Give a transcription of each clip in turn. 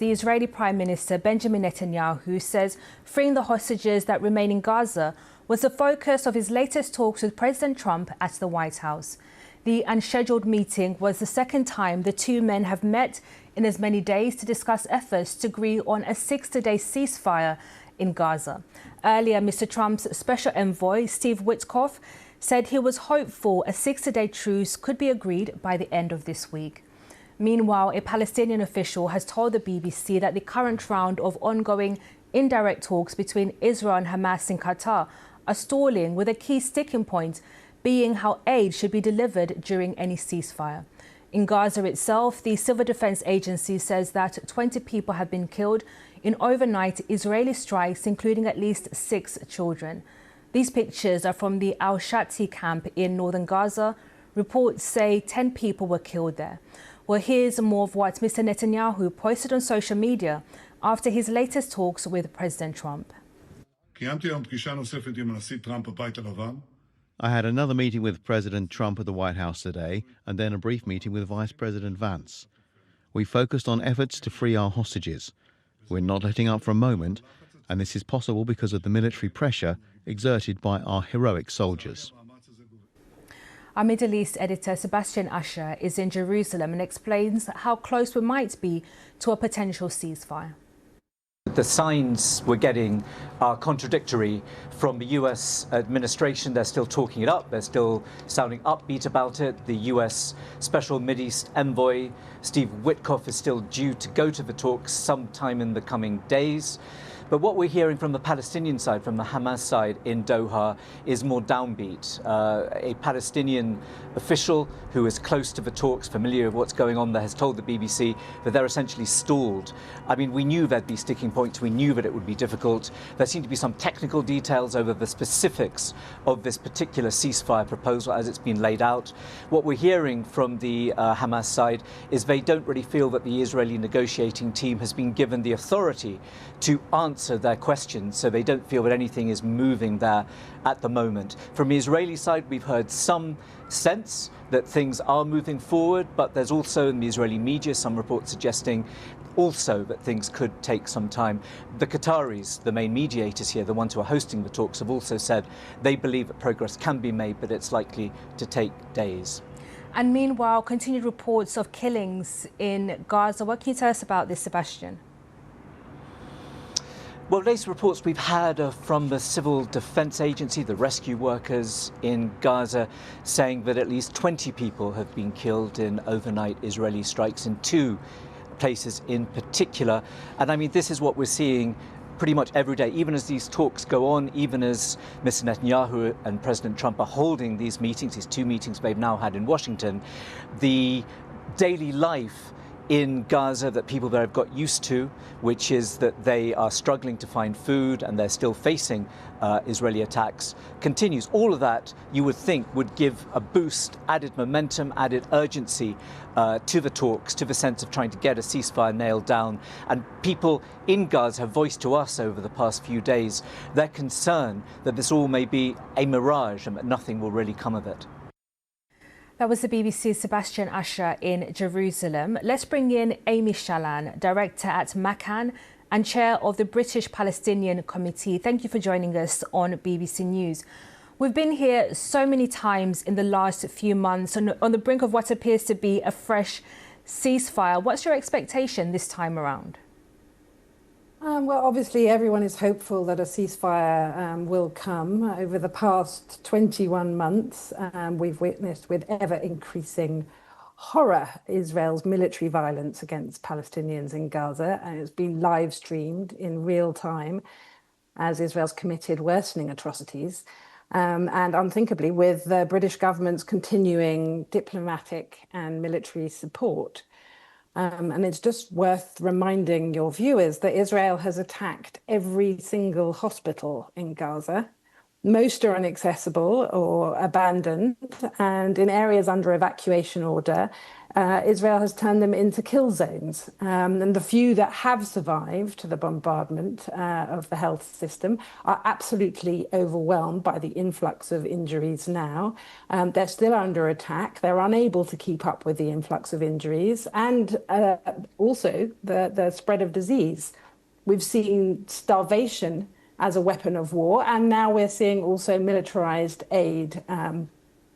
The Israeli Prime Minister Benjamin Netanyahu says freeing the hostages that remain in Gaza was the focus of his latest talks with President Trump at the White House. The unscheduled meeting was the second time the two men have met in as many days to discuss efforts to agree on a 60-day ceasefire in Gaza. Earlier, Mr. Trump's special envoy, Steve Witkoff, said he was hopeful a 60-day truce could be agreed by the end of this week. Meanwhile, a Palestinian official has told the BBC that the current round of ongoing indirect talks between Israel and Hamas in Qatar are stalling, with a key sticking point being how aid should be delivered during any ceasefire. In Gaza itself, the Civil Defense Agency says that 20 people have been killed in overnight Israeli strikes, including at least 6 children. These pictures are from the Al-Shati camp in northern Gaza. Reports say 10 people were killed there. Well, here's more of what Mr. Netanyahu posted on social media after his latest talks with President Trump. I had another meeting with President Trump at the White House today, and then a brief meeting with Vice President Vance. We focused on efforts to free our hostages. We're not letting up for a moment, and this is possible because of the military pressure exerted by our heroic soldiers. Our Middle East editor Sebastian Asher is in Jerusalem and explains how close we might be to a potential ceasefire. The signs we're getting are contradictory from the US administration. They're still talking it up. They're still sounding upbeat about it. The US Special Mideast Envoy, Steve Witkoff, is still due to go to the talks sometime in the coming days. But what we're hearing from the Palestinian side, from the Hamas side in Doha, is more downbeat. A Palestinian official who is close to the talks, familiar with what's going on there, has told the BBC that they're essentially stalled. I mean, we knew there'd be sticking points. We knew that it would be difficult. There seem to be some technical details over the specifics of this particular ceasefire proposal as it's been laid out. What we're hearing from the Hamas side is they don't really feel that the Israeli negotiating team has been given the authority to answer their questions, so they don't feel that anything is moving there at the moment. From the Israeli side, we've heard some sense that things are moving forward, but there's also in the Israeli media some reports suggesting also that things could take some time. The Qataris, the main mediators here, the ones who are hosting the talks, have also said they believe that progress can be made, but it's likely to take days. And meanwhile, continued reports of killings in Gaza. What can you tell us about this, Sebastian? Well, latest reports we've had are from the Civil Defense Agency, the rescue workers in Gaza, saying that at least 20 people have been killed in overnight Israeli strikes in 2 places in particular. And I mean, this is what we're seeing pretty much every day, even as these talks go on, even as Mr. Netanyahu and President Trump are holding these meetings, these 2 meetings they've now had in Washington. The daily life in Gaza that people there have got used to, which is that they are struggling to find food and they're still facing Israeli attacks, continues. All of that, you would think, would give a boost, added momentum, added urgency to the talks, to the sense of trying to get a ceasefire nailed down. And people in Gaza have voiced to us over the past few days their concern that this all may be a mirage and that nothing will really come of it. That was the BBC's Sebastian Asher in Jerusalem. Let's bring in Amy Shalan, Director at Macan and Chair of the British Palestinian Committee. Thank you for joining us on BBC News. We've been here so many times in the last few months on the brink of what appears to be a fresh ceasefire. What's your expectation this time around? Well, obviously, everyone is hopeful that a ceasefire will come. Over the past 21 months, we've witnessed with ever-increasing horror Israel's military violence against Palestinians in Gaza, and it's been live-streamed in real time as Israel's committed worsening atrocities. And unthinkably, with the British government's continuing diplomatic and military support. And it's just worth reminding your viewers that Israel has attacked every single hospital in Gaza. Most are inaccessible or abandoned, and in areas under evacuation order, Israel has turned them into kill zones. And the few that have survived the bombardment of the health system are absolutely overwhelmed by the influx of injuries now. They're still under attack. They're unable to keep up with the influx of injuries and also the spread of disease. We've seen starvation as a weapon of war, and now we're seeing also militarized aid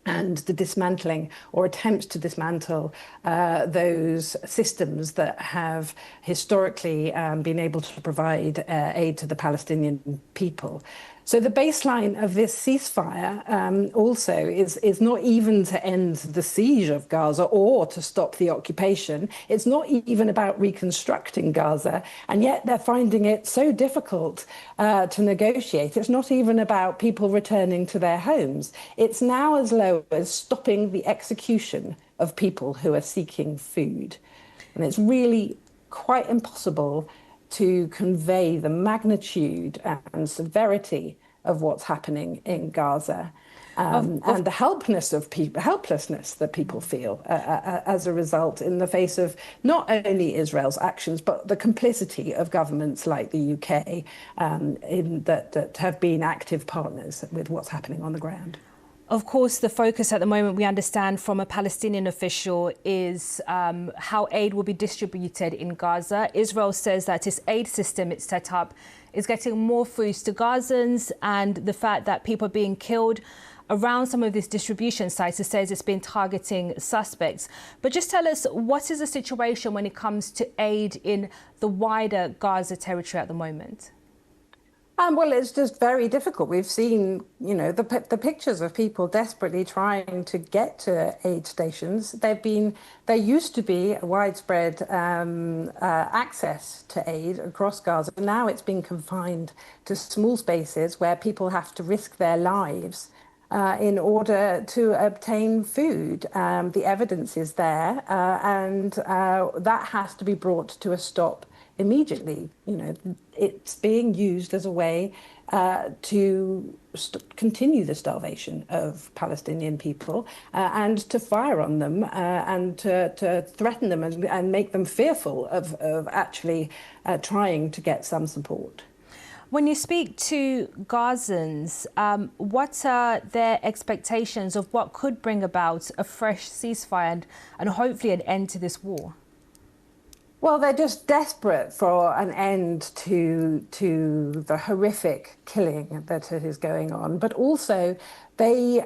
and the dismantling or attempts to dismantle those systems that have historically been able to provide aid to the Palestinian people. So the baseline of this ceasefire also is not even to end the siege of Gaza or to stop the occupation. It's not even about reconstructing Gaza, and yet they're finding it so difficult to negotiate. It's not even about people returning to their homes. It's now as low as stopping the execution of people who are seeking food. And it's really quite impossible to convey the magnitude and severity of what's happening in Gaza and the helplessness that people feel as a result in the face of not only Israel's actions, but the complicity of governments like the UK that have been active partners with what's happening on the ground. Of course, the focus at the moment, we understand from a Palestinian official, is how aid will be distributed in Gaza. Israel says that its aid system it's set up is getting more food to Gazans, and the fact that people are being killed around some of these distribution sites, it says it's been targeting suspects. But just tell us, what is the situation when it comes to aid in the wider Gaza territory at the moment? Well, it's just very difficult. We've seen, the pictures of people desperately trying to get to aid stations. There used to be a widespread access to aid across Gaza. Now it's been confined to small spaces where people have to risk their lives in order to obtain food. The evidence is there, and that has to be brought to a stop immediately. It's being used as a way to continue the starvation of Palestinian people and to fire on them and to threaten them and make them fearful of actually trying to get some support. When you speak to Gazans, what are their expectations of what could bring about a fresh ceasefire and hopefully an end to this war? Well, they're just desperate for an end to the horrific killing that is going on, but also they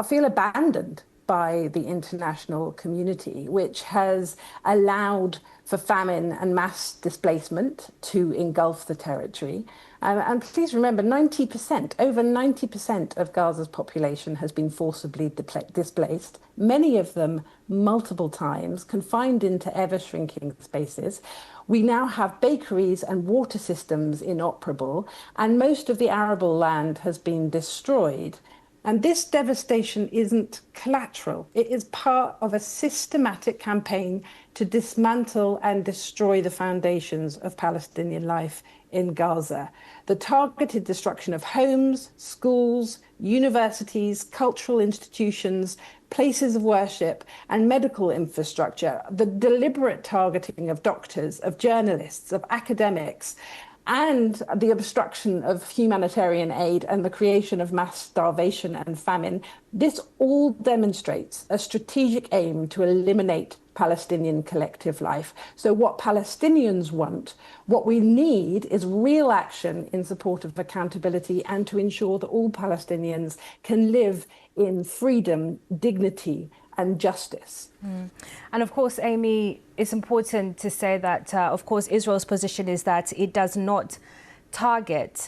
feel abandoned by the international community, which has allowed for famine and mass displacement to engulf the territory. And please remember, over 90% of Gaza's population has been forcibly displaced, many of them multiple times, confined into ever-shrinking spaces. We now have bakeries and water systems inoperable, and most of the arable land has been destroyed. And this devastation isn't collateral. It is part of a systematic campaign to dismantle and destroy the foundations of Palestinian life in Gaza. The targeted destruction of homes, schools, universities, cultural institutions, places of worship, and medical infrastructure, the deliberate targeting of doctors, of journalists, of academics, and the obstruction of humanitarian aid and the creation of mass starvation and famine. This all demonstrates a strategic aim to eliminate Palestinian collective life. So what Palestinians want, what we need, is real action in support of accountability and to ensure that all Palestinians can live in freedom, dignity, and justice. And of course, Amy, it's important to say that, of course, Israel's position is that it does not target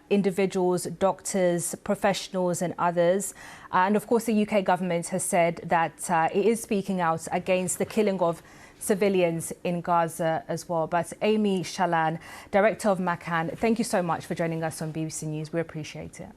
individuals, doctors, professionals and others. And of course, the UK government has said that it is speaking out against the killing of civilians in Gaza as well. But Amy Shalan, Director of Macan, thank you so much for joining us on BBC News. We appreciate it.